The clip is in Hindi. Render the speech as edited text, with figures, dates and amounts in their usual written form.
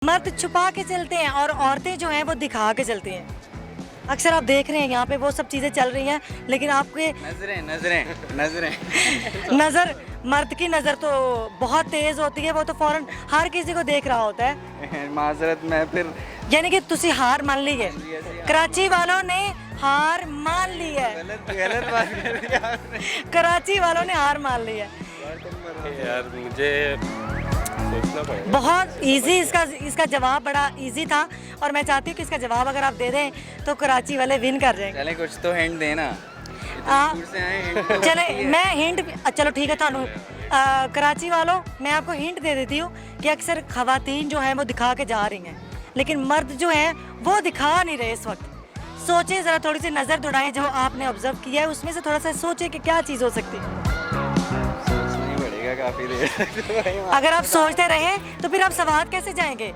मर्द छुपा के चलते हैं और औरतें जो हैं वो दिखा के चलती हैं। अक्सर आप देख रहे हैं यहाँ पे वो सब चीज़ें चल रही हैं, लेकिन आपके नजरें नजरें नजरें नज़र, मर्द की नज़र तो बहुत तेज़ होती है, वो तो फौरन हर किसी को देख रहा होता है। माजरत मैं फिर यानी कि तुसी हार मान ली है, कराची वालों ने हार मान ली है। गलत बात कर दी आपने। कराची वालों ने हार मान ली है। यार मुझे सोचना पड़ेगा। बहुत इजी इसका जवाब बड़ा इजी था और मैं चाहती हूँ कि इसका जवाब अगर आप दे दें तो कराची वाले विन कर जाएंगे। चले कुछ तो हिंट देना। आ, दूर से आए hint तो चले होती है। मैं हिंट, चलो ठीक है थानू कराची वालों मैं आपको हिंट दे देती हूँ कि अक्सर खवातीन जो हैं वो दिखा के जा रही हैं, लेकिन मर्द जो हैं वो दिखा नहीं रहे इस वक्त। सोचें ज़रा, थोड़ी सी नज़र दौड़ाएं जो आपने ऑब्जर्व किया है उसमें से थोड़ा सा सोचें कि क्या चीज़ हो सकती है। सोचना ही पड़ेगा काफी देर। अगर आप सोचते रहें तो फिर आप सवाल कैसे जाएंगे।